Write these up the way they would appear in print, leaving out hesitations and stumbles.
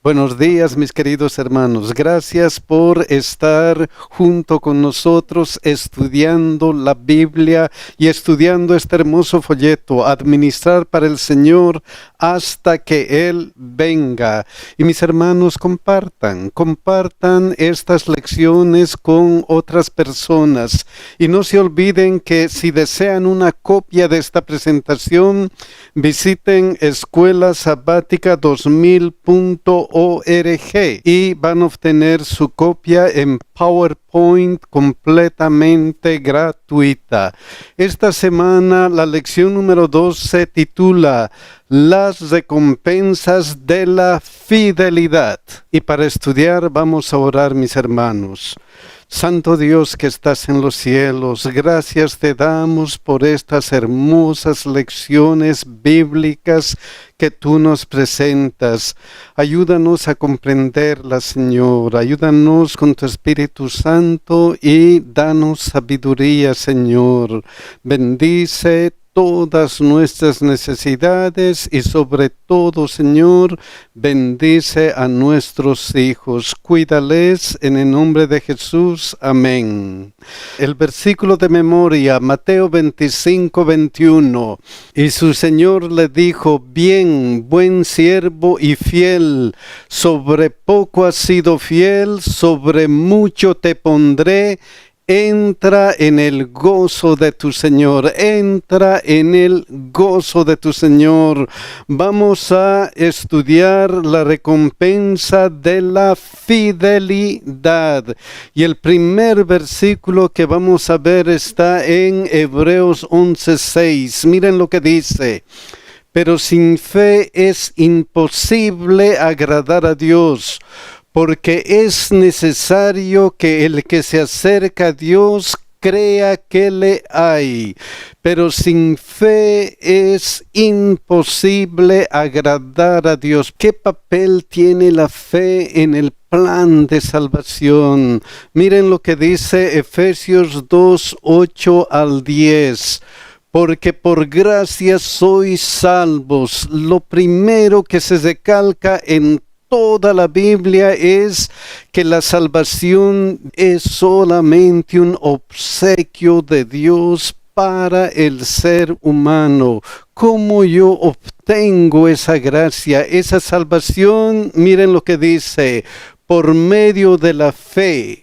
Buenos días, mis queridos hermanos. Gracias por estar junto con nosotros estudiando la Biblia y estudiando este hermoso folleto, Administrar para el Señor hasta que Él venga. Y mis hermanos, compartan estas lecciones con otras personas. Y no se olviden que si desean una copia de esta presentación, visiten escuelasabatica2000.org y van a obtener su copia en PowerPoint completamente gratuita. Esta semana la lección número 2 se titula Las recompensas de la fidelidad. Y para estudiar vamos a orar, mis hermanos. Santo Dios que estás en los cielos, gracias te damos por estas hermosas lecciones bíblicas que tú nos presentas. Ayúdanos a comprenderlas, Señor. Ayúdanos con tu Espíritu Santo y danos sabiduría, Señor. Bendice todas nuestras necesidades y sobre todo, Señor, bendice a nuestros hijos. Cuídales en el nombre de Jesús. Amén. El versículo de memoria, Mateo 25:21. Y su Señor le dijo: Bien, buen siervo y fiel, sobre poco has sido fiel, sobre mucho te pondré. Entra en el gozo de tu Señor, entra en el gozo de tu Señor. Vamos a estudiar la recompensa de la fidelidad. Y el primer versículo que vamos a ver está en Hebreos 11:6. Miren lo que dice. Pero sin fe es imposible agradar a Dios, porque es necesario que el que se acerca a Dios crea que le hay. Pero sin fe es imposible agradar a Dios. ¿Qué papel tiene la fe en el plan de salvación? Miren lo que dice Efesios 2:8-10. Porque por gracia sois salvos. Lo primero que se recalca en toda la Biblia es que la salvación es solamente un obsequio de Dios para el ser humano. ¿Cómo yo obtengo esa gracia, esa salvación? Miren lo que dice: por medio de la fe.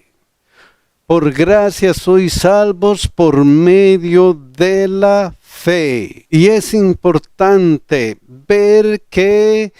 Por gracia sois salvos por medio de la fe. Y es importante ver que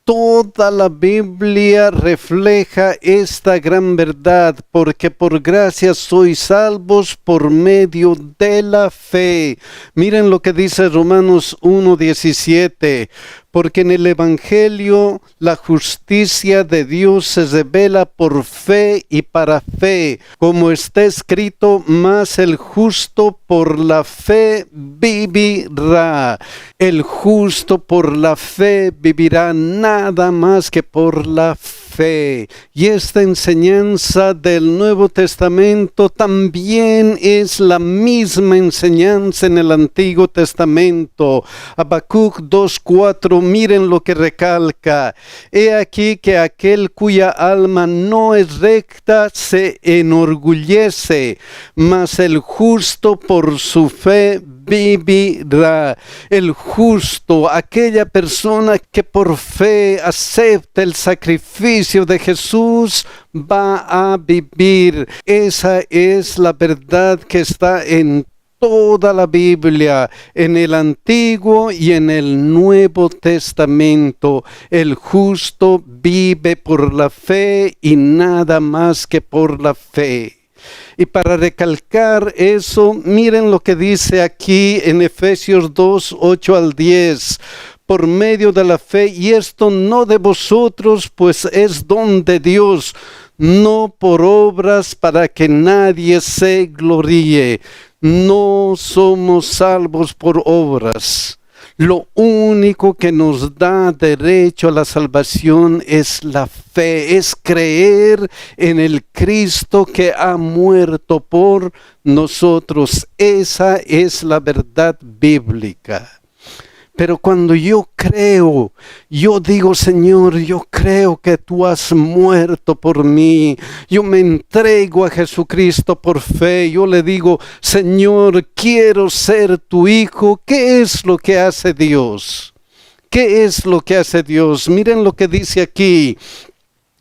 toda la Biblia refleja esta gran verdad, porque por gracia sois salvos por medio de la fe. Miren lo que dice Romanos 1:17. Porque en el Evangelio la justicia de Dios se revela por fe y para fe, como está escrito: mas el justo por la fe vivirá. El justo por la fe vivirá, nada más que por la fe. Y esta enseñanza del Nuevo Testamento también es la misma enseñanza en el Antiguo Testamento. Habacuc 2:4, miren lo que recalca: he aquí que aquel cuya alma no es recta se enorgullece, mas el justo por su fe vivirá. El justo, aquella persona que por fe acepta el sacrificio de Jesús, va a vivir. Esa es la verdad que está en toda la Biblia, en el Antiguo y en el Nuevo Testamento. El justo vive por la fe y nada más que por la fe. Y para recalcar eso, miren lo que dice aquí en Efesios 2:8-10. Por medio de la fe, y esto no de vosotros, pues es don de Dios, no por obras para que nadie se gloríe. No somos salvos por obras. Lo único que nos da derecho a la salvación es la fe, es creer en el Cristo que ha muerto por nosotros. Esa es la verdad bíblica. Pero cuando yo creo, yo digo, Señor, yo creo que tú has muerto por mí. Yo me entrego a Jesucristo por fe. Yo le digo, Señor, quiero ser tu hijo. ¿Qué es lo que hace Dios? ¿Qué es lo que hace Dios? Miren lo que dice aquí.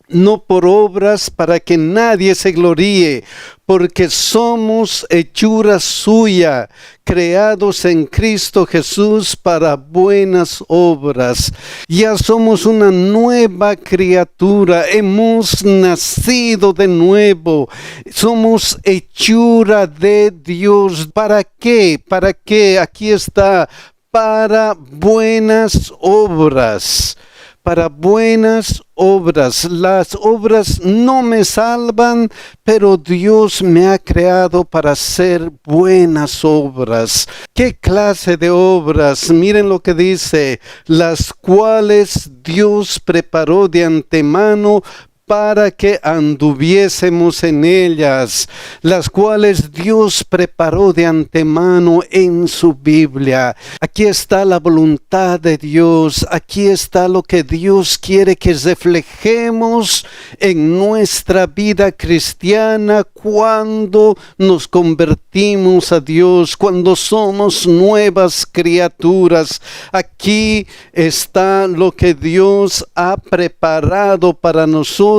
No por obras para que nadie se gloríe, porque somos hechura suya, creados en Cristo Jesús para buenas obras. Ya somos una nueva criatura, hemos nacido de nuevo, somos hechura de Dios. ¿Para qué? ¿Para qué? Aquí está, para buenas obras. Para buenas obras. Las obras no me salvan, pero Dios me ha creado para hacer buenas obras. ¿Qué clase de obras? Miren lo que dice, las cuales Dios preparó de antemano para que anduviésemos en ellas, las cuales Dios preparó de antemano en su Biblia. Aquí está la voluntad de Dios, aquí está lo que Dios quiere que reflejemos en nuestra vida cristiana cuando nos convertimos a Dios, cuando somos nuevas criaturas. Aquí está lo que Dios ha preparado para nosotros,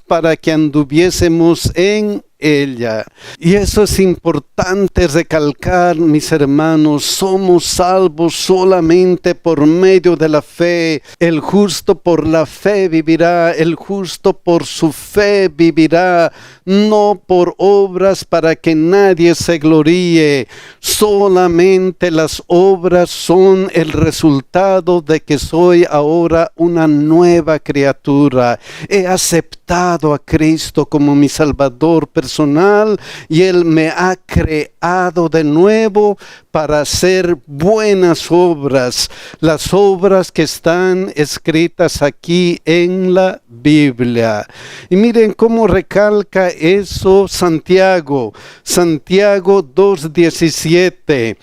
para que anduviésemos en ella. Y eso es importante recalcar, mis hermanos, somos salvos solamente por medio de la fe. El justo por la fe vivirá, el justo por su fe vivirá, no por obras para que nadie se gloríe. Solamente las obras son el resultado de que soy ahora una nueva criatura. He aceptado a Cristo como mi Salvador personal y Él me ha creado de nuevo para hacer buenas obras, las obras que están escritas aquí en la Biblia. Y miren cómo recalca eso Santiago 2:17.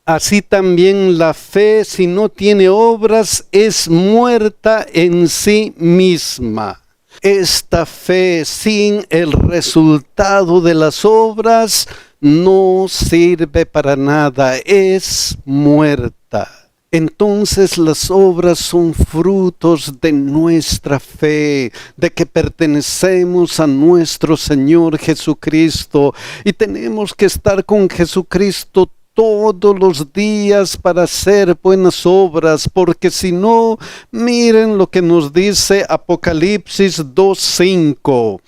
Así también la fe, si no tiene obras, es muerta en sí misma. Esta fe sin el resultado de las obras no sirve para nada, es muerta. Entonces las obras son frutos de nuestra fe, de que pertenecemos a nuestro Señor Jesucristo y tenemos que estar con Jesucristo todos los días para hacer buenas obras, porque si no, miren lo que nos dice Apocalipsis 2:5.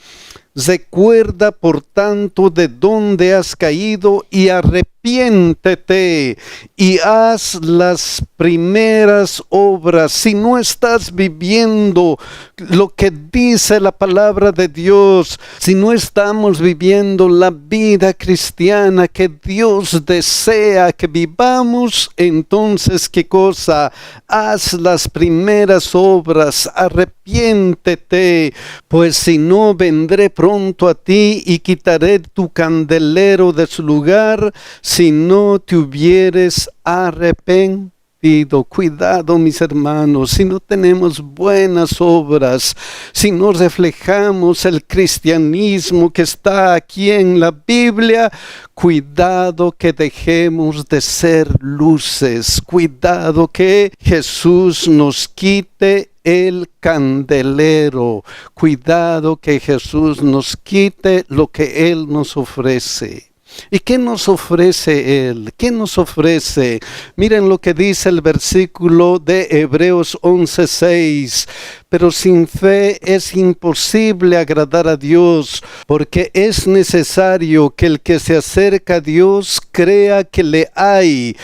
Recuerda, por tanto, de dónde has caído y arrepiéntete y haz las primeras obras. Si no estás viviendo lo que dice la palabra de Dios, si no estamos viviendo la vida cristiana que Dios desea que vivamos, entonces, ¿qué cosa? Haz las primeras obras, arrepiéntete, pues si no, vendré pronto a ti y quitaré tu candelero de su lugar si no te hubieres arrepentido. Cuidado, mis hermanos, si no tenemos buenas obras, si no reflejamos el cristianismo que está aquí en la Biblia, cuidado que dejemos de ser luces, cuidado que Jesús nos quite el candelero, cuidado que Jesús nos quite lo que Él nos ofrece. ¿Y qué nos ofrece Él? ¿Qué nos ofrece? Miren lo que dice el versículo de Hebreos 11:6. Pero sin fe es imposible agradar a Dios, porque es necesario que el que se acerca a Dios crea que le hay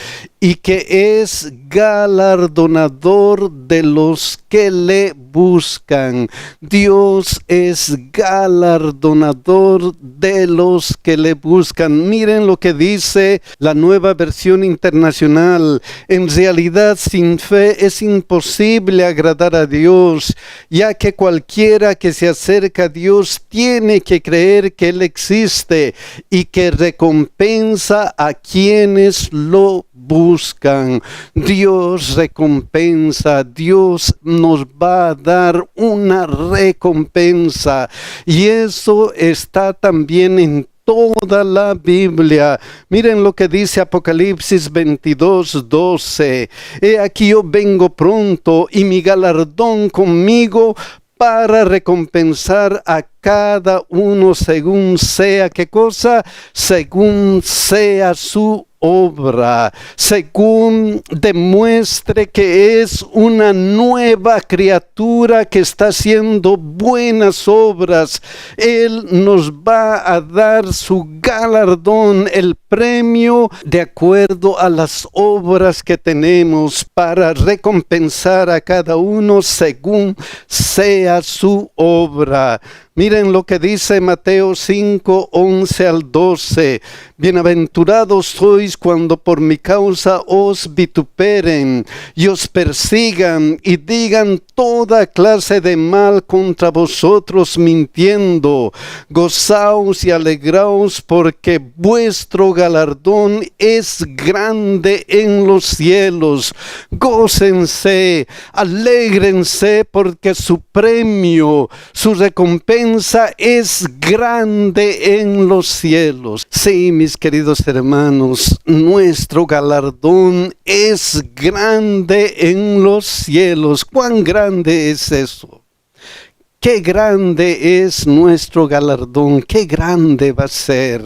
y que es galardonador de los que le buscan. Dios es galardonador de los que le buscan. Miren lo que dice la Nueva Versión Internacional. En realidad, sin fe es imposible agradar a Dios, ya que cualquiera que se acerca a Dios tiene que creer que Él existe y que recompensa a quienes lo buscan, Dios recompensa, Dios nos va a dar una recompensa. Y eso está también en toda la Biblia. Miren lo que dice Apocalipsis 22:12. He aquí yo vengo pronto y mi galardón conmigo para recompensar a cada uno según sea, ¿qué cosa? Según sea su obra, según demuestre que es una nueva criatura que está haciendo buenas obras. Él nos va a dar su galardón, el premio de acuerdo a las obras que tenemos, para recompensar a cada uno según sea su obra. Miren lo que dice Mateo 5:11-12. Bienaventurados sois cuando por mi causa os vituperen y os persigan y digan toda clase de mal contra vosotros mintiendo. Gozaos y alegraos porque vuestro galardón es grande en los cielos. Gócense, alégrense porque su premio, su recompensa es grande en los cielos. Sí, mis queridos hermanos, nuestro galardón es grande en los cielos. ¿Cuán grande es eso? Qué grande es nuestro galardón, qué grande va a ser.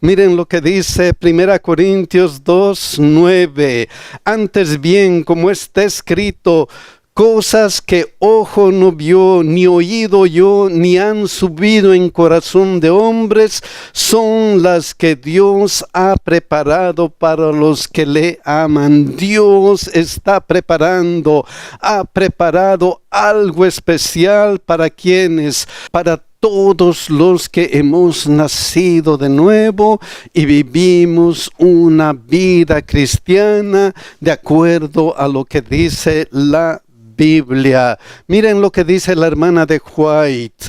Miren lo que dice 1 Corintios 2:9. Antes bien, como está escrito, cosas que ojo no vio, ni oído oyó, ni han subido en corazón de hombres, son las que Dios ha preparado para los que le aman. Dios está preparando, ha preparado algo especial para quienes, para todos los que hemos nacido de nuevo y vivimos una vida cristiana de acuerdo a lo que dice la Biblia. Miren lo que dice la hermana de White.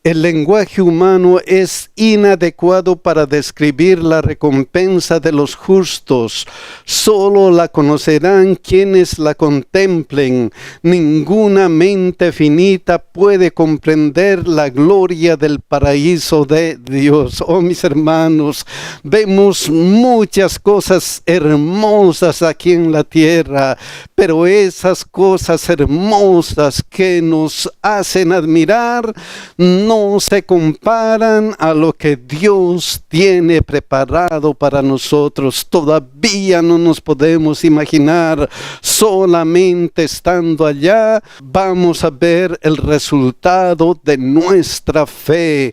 El lenguaje humano es inadecuado para describir la recompensa de los justos. Solo la conocerán quienes la contemplen. Ninguna mente finita puede comprender la gloria del paraíso de Dios. Oh, mis hermanos, vemos muchas cosas hermosas aquí en la tierra, pero esas cosas hermosas que nos hacen admirar no se comparan a lo que Dios tiene preparado para nosotros. Todavía no nos podemos imaginar. Solamente estando allá vamos a ver el resultado de nuestra fe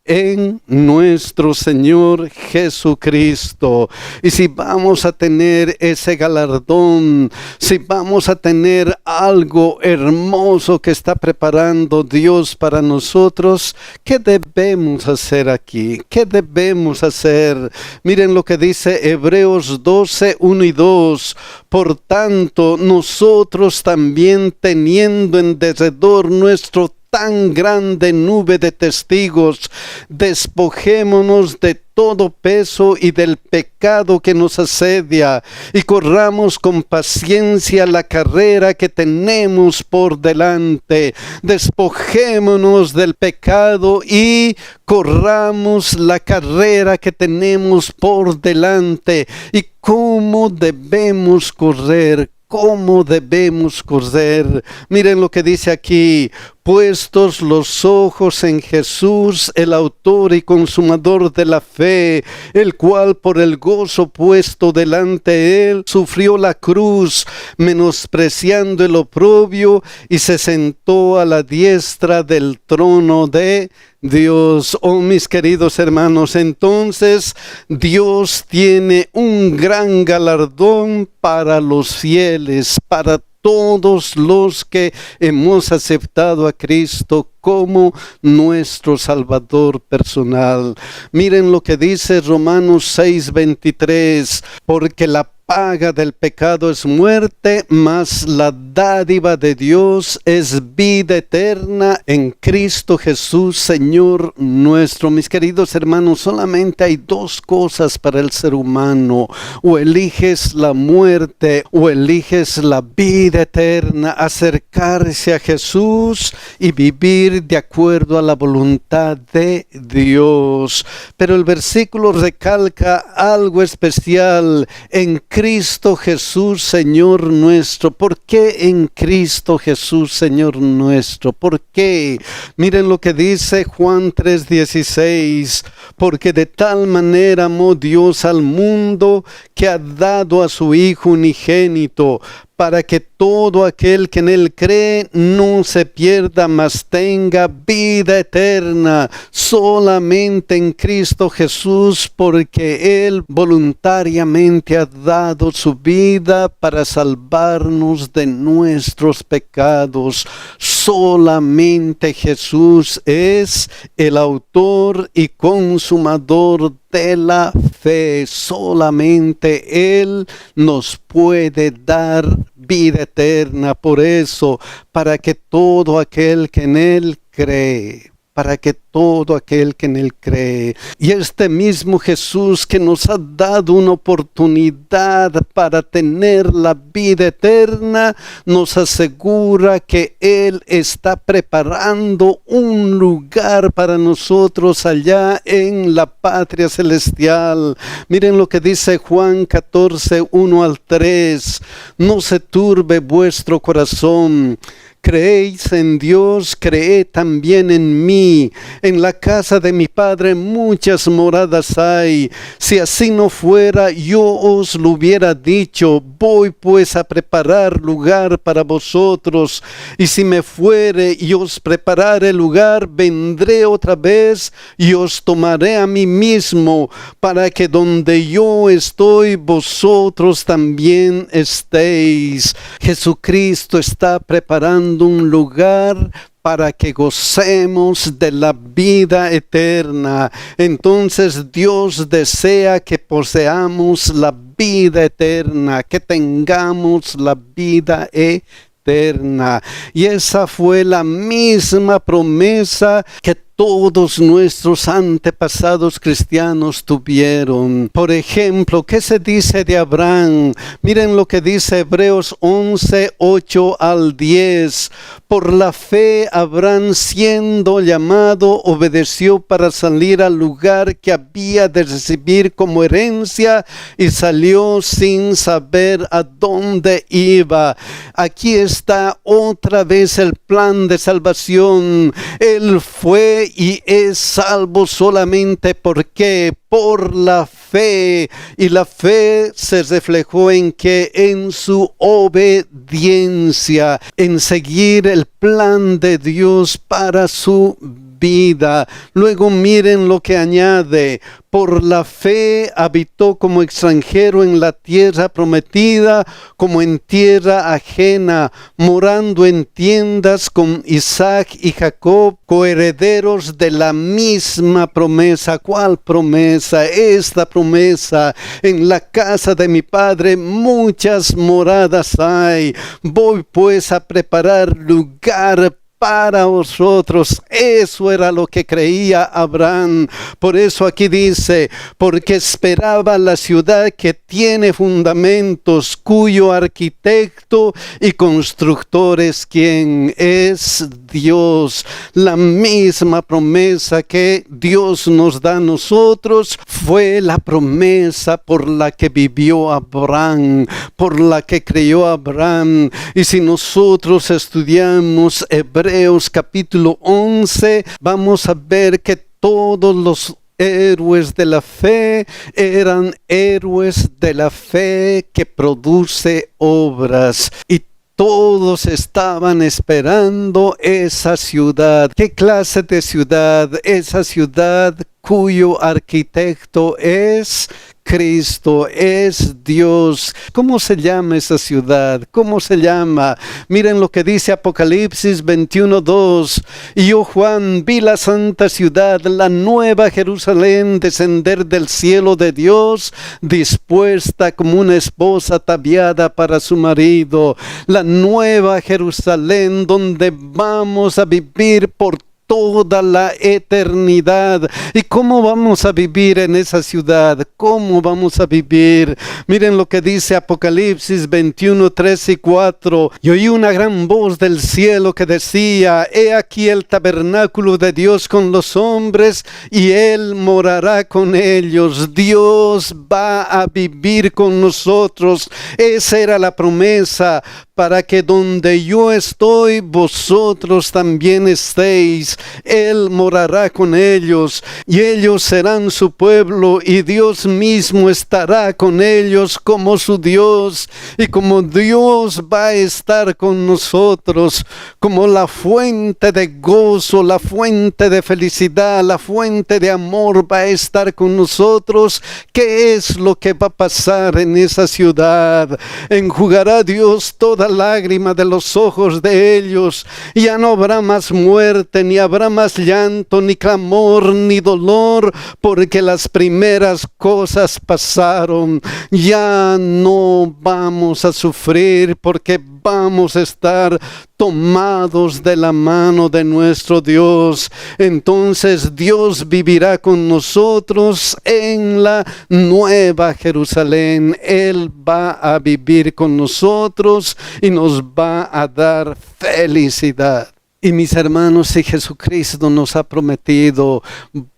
en nuestro Señor Jesucristo. Y si vamos a tener ese galardón, si vamos a tener algo hermoso que está preparando Dios para nosotros, ¿qué debemos hacer aquí? ¿Qué debemos hacer? Miren lo que dice Hebreos 12:1-2. Por tanto, nosotros también, teniendo en derredor nuestro tan grande nube de testigos, despojémonos de todo peso y del pecado que nos asedia, y corramos con paciencia la carrera que tenemos por delante. Despojémonos del pecado y corramos la carrera que tenemos por delante. ¿Y cómo debemos correr? ¿Cómo debemos correr? Miren lo que dice aquí. Puestos los ojos en Jesús, el autor y consumador de la fe, el cual por el gozo puesto delante de él sufrió la cruz, menospreciando el oprobio, y se sentó a la diestra del trono de Dios. Oh, mis queridos hermanos, entonces Dios tiene un gran galardón para los fieles, para todos los que hemos aceptado a Cristo como nuestro Salvador personal. Miren lo que dice Romanos 6:23, porque la paga del pecado es muerte, mas la dádiva de Dios es vida eterna en Cristo Jesús, Señor nuestro. Mis queridos hermanos, solamente hay dos cosas para el ser humano: o eliges la muerte o eliges la vida eterna, acercarse a Jesús y vivir de acuerdo a la voluntad de Dios. Pero el versículo recalca algo especial: en Cristo Jesús, Señor nuestro. ¿Por qué en Cristo Jesús, Señor nuestro? ¿Por qué? Miren lo que dice Juan 3:16. Porque de tal manera amó Dios al mundo que ha dado a su Hijo unigénito, para que todo aquel que en Él cree no se pierda, mas tenga vida eterna. Solamente en Cristo Jesús, porque Él voluntariamente ha dado su vida para salvarnos de nuestros pecados. Solamente Jesús es el autor y consumador de la fe. Solamente Él nos puede dar vida eterna. Por eso, para que todo aquel que en Él cree, para que todo aquel que en Él cree. Y este mismo Jesús que nos ha dado una oportunidad para tener la vida eterna, nos asegura que Él está preparando un lugar para nosotros allá en la patria celestial. Miren lo que dice Juan 14:1-3. No se turbe vuestro corazón. Creéis en Dios, creed también en mí. En la casa de mi Padre muchas moradas hay. Si así no fuera, yo os lo hubiera dicho. Voy pues a preparar lugar para vosotros. Y si me fuere y os preparare lugar, vendré otra vez y os tomaré a mí mismo, para que donde yo estoy, vosotros también estéis. Jesucristo está preparando un lugar para que gocemos de la vida eterna. Entonces Dios desea que poseamos la vida eterna, que tengamos la vida eterna. Y esa fue la misma promesa que todos nuestros antepasados cristianos tuvieron. Por ejemplo, ¿qué se dice de Abraham? Miren lo que dice Hebreos 11:8-10. Por la fe, Abraham, siendo llamado, obedeció para salir al lugar que había de recibir como herencia y salió sin saber a dónde iba. Aquí está otra vez el plan de salvación. Él fue y es salvo solamente porque por la fe, y la fe se reflejó en que en su obediencia, en seguir el plan de Dios para su vida. Luego miren lo que añade: por la fe habitó como extranjero en la tierra prometida, como en tierra ajena, morando en tiendas con Isaac y Jacob, coherederos de la misma promesa. ¿Cuál promesa? Esta promesa: en la casa de mi Padre muchas moradas hay. Voy pues a preparar lugar para vosotros. Eso era lo que creía Abraham. Por eso aquí dice: porque esperaba la ciudad que tiene fundamentos, cuyo arquitecto y constructor es quien es Dios. La misma promesa que Dios nos da a nosotros fue la promesa por la que vivió Abraham, por la que creyó Abraham. Y si nosotros estudiamos Hebreos capítulo 11, vamos a ver que todos los héroes de la fe eran héroes de la fe que produce obras, y todos estaban esperando esa ciudad. ¿Qué clase de ciudad? Esa ciudad cuyo arquitecto es Cristo, es Dios. ¿Cómo se llama esa ciudad? ¿Cómo se llama? Miren lo que dice Apocalipsis 21:2. Y yo, Juan, vi la santa ciudad, la nueva Jerusalén, descender del cielo de Dios, dispuesta como una esposa ataviada para su marido. La nueva Jerusalén, donde vamos a vivir por toda la eternidad. ¿Y cómo vamos a vivir en esa ciudad? ¿Cómo vamos a vivir? Miren lo que dice Apocalipsis 21:3-4. Y oí una gran voz del cielo que decía: He aquí el tabernáculo de Dios con los hombres, y Él morará con ellos. Dios va a vivir con nosotros. Esa era la promesa, para que donde yo estoy, vosotros también estéis. Él morará con ellos, y ellos serán su pueblo, y Dios mismo estará con ellos como su Dios. Y como Dios va a estar con nosotros, como la fuente de gozo, la fuente de felicidad, la fuente de amor va a estar con nosotros, ¿qué es lo que va a pasar en esa ciudad? Enjugará Dios toda lágrima de los ojos de ellos. Ya no habrá más muerte, ni habrá más llanto, ni clamor, ni dolor, porque las primeras cosas pasaron. Ya no vamos a sufrir, porque vamos a estar tomados de la mano de nuestro Dios. Entonces Dios vivirá con nosotros en la nueva Jerusalén. Él va a vivir con nosotros y nos va a dar felicidad. Y mis hermanos, si Jesucristo nos ha prometido: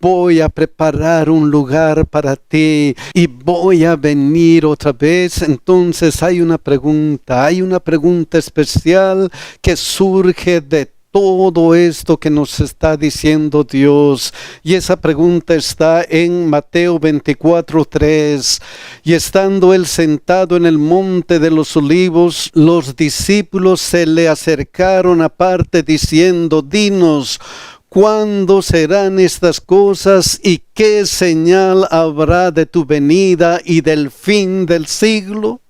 voy a preparar un lugar para ti y voy a venir otra vez, entonces hay una pregunta especial que surge de todo esto que nos está diciendo Dios. Y esa pregunta está en Mateo 24:3. Y estando él sentado en el monte de los olivos, los discípulos se le acercaron aparte diciendo: Dinos, ¿cuándo serán estas cosas y qué señal habrá de tu venida y del fin del siglo?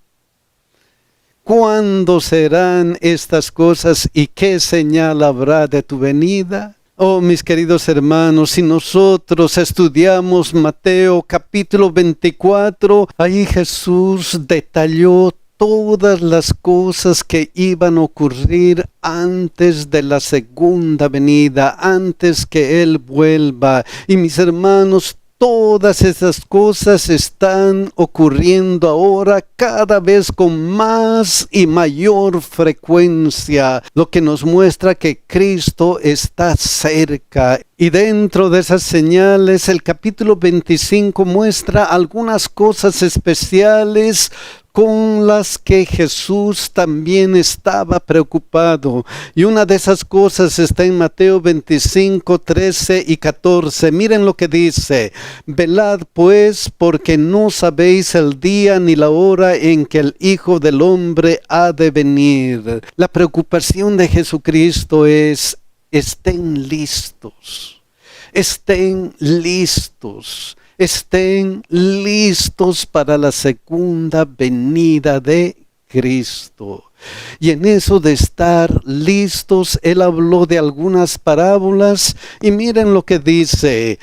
¿Cuándo serán estas cosas y qué señal habrá de tu venida? Oh, mis queridos hermanos, si nosotros estudiamos Mateo capítulo 24, ahí Jesús detalló todas las cosas que iban a ocurrir antes de la segunda venida, antes que Él vuelva. Y mis hermanos, todas esas cosas están ocurriendo ahora cada vez con más y mayor frecuencia, lo que nos muestra que Cristo está cerca. Y dentro de esas señales, el capítulo 25 muestra algunas cosas especiales con las que Jesús también estaba preocupado. Y una de esas cosas está en Mateo 25, 13 y 14. Miren lo que dice: Velad pues, porque no sabéis el día ni la hora en que el Hijo del Hombre ha de venir. La preocupación de Jesucristo es: estén listos, estén listos. Estén listos para la segunda venida de Cristo. Y en eso de estar listos, Él habló de algunas parábolas, y miren lo que dice: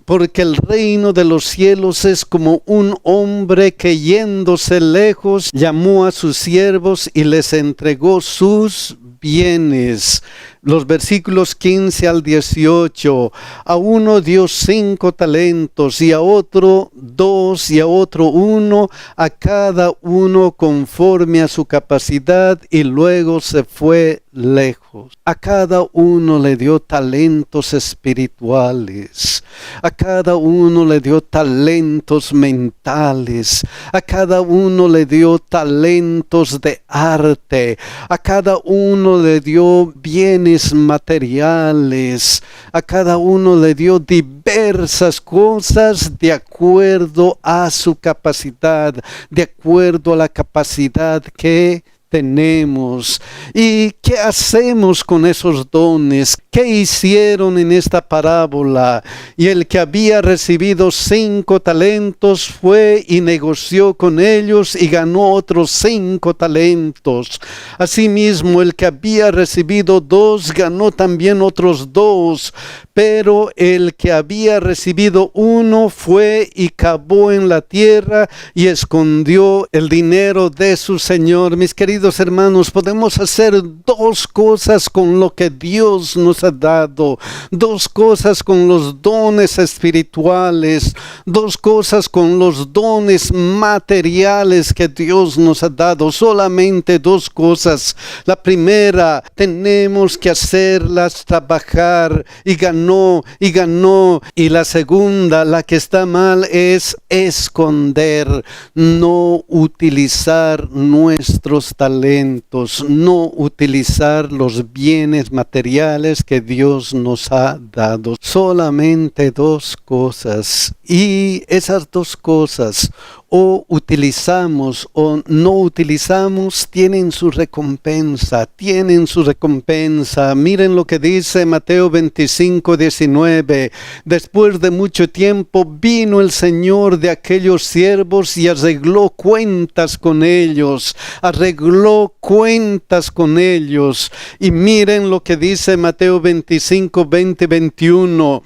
porque el reino de los cielos es como un hombre que, yéndose lejos, llamó a sus siervos y les entregó sus bienes. Los versículos 15 al 18. A uno dio 5 talentos, y a otro 2, y a otro 1, a cada uno conforme a su capacidad, y luego se fue lejos. A cada uno le dio talentos espirituales, a cada uno le dio talentos mentales, a cada uno le dio talentos de arte, a cada uno le dio bienes materiales, a cada uno le dio diversas cosas de acuerdo a su capacidad, de acuerdo a la capacidad que tenemos. ¿Y qué hacemos con esos dones? ¿Qué hicieron en esta parábola? Y el que había recibido 5 talentos fue y negoció con ellos y ganó otros 5 talentos. Asimismo, el que había recibido 2 ganó también otros 2. Pero el que había recibido 1 fue y cavó en la tierra y escondió el dinero de su señor. Mis queridos hermanos, podemos hacer 2 cosas con lo que Dios nos ha dado, 2 cosas con los dones espirituales, 2 cosas con los dones materiales que Dios nos ha dado, solamente 2 cosas. La primera, tenemos que hacerlas trabajar y ganó. Y la segunda, la que está mal, es esconder, no utilizar nuestros talentos, no utilizar los bienes materiales que Dios nos ha dado. Solamente 2 cosas. Y esas 2 cosas, o utilizamos o no utilizamos, tienen su recompensa, Miren lo que dice Mateo 25:19. Después de mucho tiempo vino el Señor de aquellos siervos y arregló cuentas con ellos. Y miren lo que dice Mateo 25:20-21.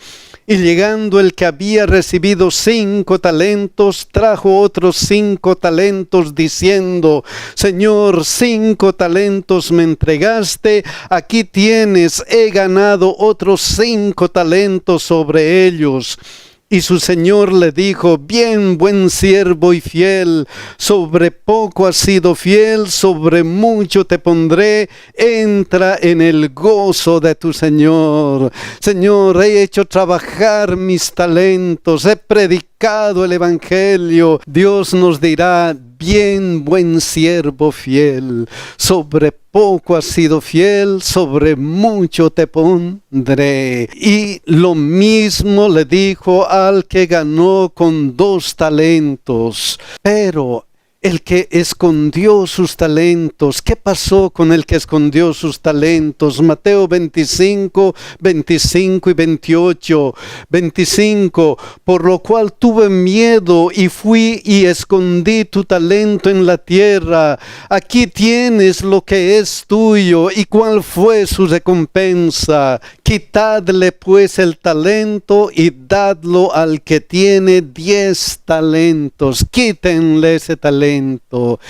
Y llegando el que había recibido 5 talentos, trajo otros 5 talentos, diciendo: Señor, 5 talentos me entregaste, aquí tienes, he ganado otros 5 talentos sobre ellos. Y su señor le dijo: bien, buen siervo y fiel, sobre poco has sido fiel, sobre mucho te pondré, entra en el gozo de tu señor. Señor, he hecho trabajar mis talentos, he predicado el evangelio. Dios nos dirá: bien, buen siervo fiel, sobre poco has sido fiel, sobre mucho te pondré. Y lo mismo le dijo al que ganó con 2 talentos. Pero el que escondió sus talentos, ¿qué pasó con el que escondió sus talentos? Mateo 25:25-28. 25. Por lo cual tuve miedo y fui y escondí tu talento en la tierra. Aquí tienes lo que es tuyo. ¿Y cuál fue su recompensa? Quitadle pues el talento y dadlo al que tiene 10 talentos. Quítenle ese talento.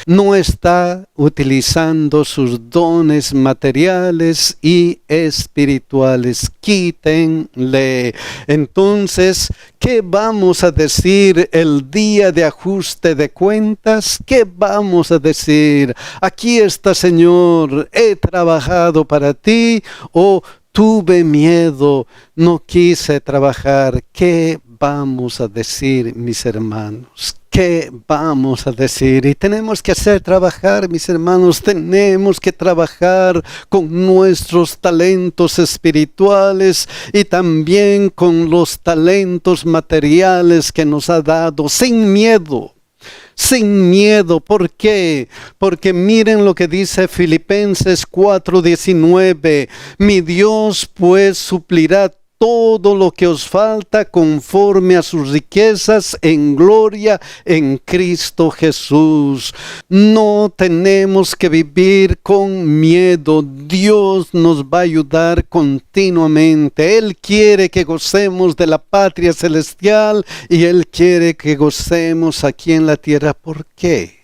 No está utilizando sus dones materiales y espirituales. Quítenle. Entonces, ¿qué vamos a decir el día de ajuste de cuentas? ¿Qué vamos a decir? Aquí está, Señor, he trabajado para ti, o tuve miedo, no quise trabajar. ¿Qué vamos a decir, mis hermanos? ¿Qué vamos a decir? Y tenemos que hacer trabajar, mis hermanos, tenemos que trabajar con nuestros talentos espirituales y también con los talentos materiales que nos ha dado, sin miedo. Sin miedo. ¿Por qué? Porque miren lo que dice Filipenses 4:19. Mi Dios pues suplirá todo lo que os falta conforme a sus riquezas en gloria en Cristo Jesús. No tenemos que vivir con miedo. Dios nos va a ayudar continuamente. Él quiere que gocemos de la patria celestial y Él quiere que gocemos aquí en la tierra. ¿Por qué?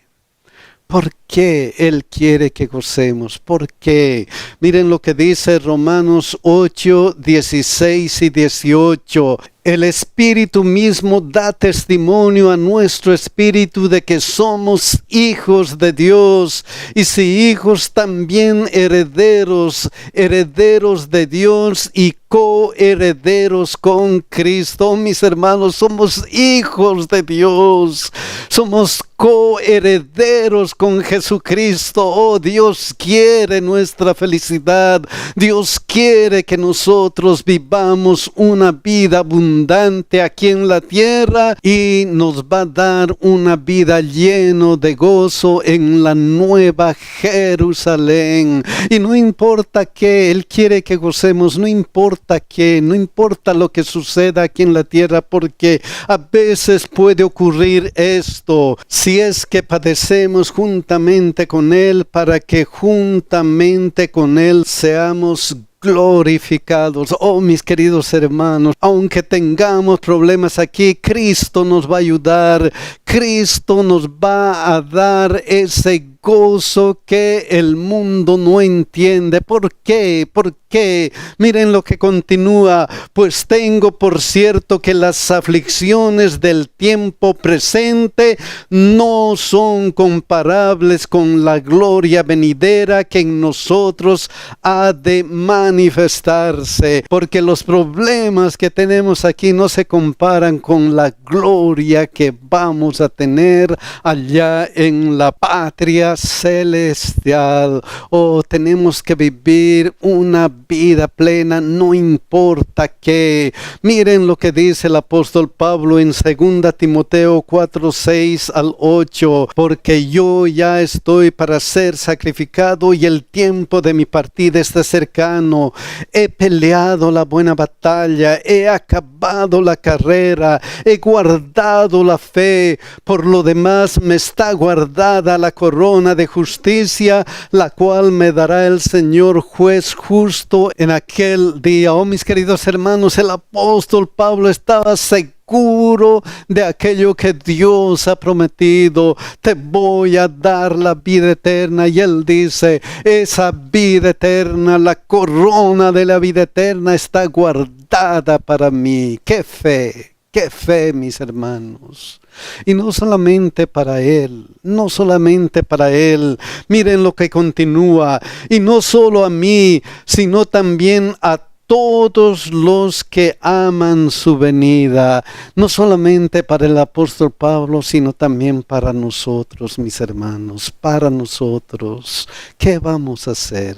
¿Por qué Él quiere que gocemos? ¿Por qué? Miren lo que dice Romanos 8:16-18. El Espíritu mismo da testimonio a nuestro espíritu de que somos hijos de Dios, y si hijos, también herederos, herederos de Dios y coherederos con Cristo. Mis hermanos, somos hijos de Dios, somos coherederos con Jesucristo. Oh, Dios quiere nuestra felicidad. Dios quiere que nosotros vivamos una vida abundante aquí en la tierra y nos va a dar una vida llena de gozo en la nueva Jerusalén. Y no importa qué, Él quiere que gocemos, no importa qué, no importa lo que suceda aquí en la tierra, porque a veces puede ocurrir esto. Si es que padecemos juntamente con Él, para que juntamente con Él seamos glorificados. Oh, mis queridos hermanos, aunque tengamos problemas aquí, Cristo nos va a ayudar. Cristo nos va a dar ese gozo que el mundo no entiende. ¿Por qué? ¿Por qué? Miren lo que continúa. Pues tengo por cierto que las aflicciones del tiempo presente no son comparables con la gloria venidera que en nosotros ha de manifestarse. Porque los problemas que tenemos aquí no se comparan con la gloria que vamos a tener allá en la patria celestial. Oh, tenemos que vivir una vida plena, no importa qué. Miren lo que dice el apóstol Pablo en 2 Timoteo 4, 6 al 8. Porque yo ya estoy para ser sacrificado y el tiempo de mi partida está cercano. He peleado la buena batalla, he acabado la carrera, he guardado la fe. Por lo demás me está guardada la corona de justicia, la cual me dará el Señor juez justo en aquel día. Oh, mis queridos hermanos, el apóstol Pablo estaba seguro de aquello que Dios ha prometido. Te voy a dar la vida eterna. Y él dice, esa vida eterna, la corona de la vida eterna está guardada para mí. ¡Qué fe! ¡Qué fe, mis hermanos! Y no solamente para Él, no solamente para Él. Miren lo que continúa. Y no solo a mí, sino también a todos los que aman su venida. No solamente para el apóstol Pablo, sino también para nosotros, mis hermanos. Para nosotros. ¿Qué vamos a hacer?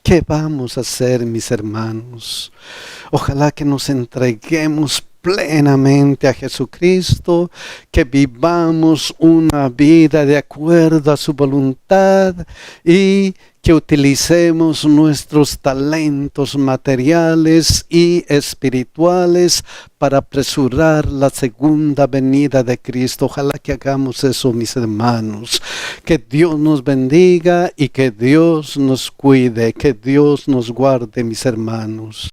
¿Qué vamos a hacer, mis hermanos? Ojalá que nos entreguemos plenamente a Jesucristo, que vivamos una vida de acuerdo a su voluntad y que utilicemos nuestros talentos materiales y espirituales para apresurar la segunda venida de Cristo. Ojalá que hagamos eso, mis hermanos. Que Dios nos bendiga y que Dios nos cuide, que Dios nos guarde, mis hermanos.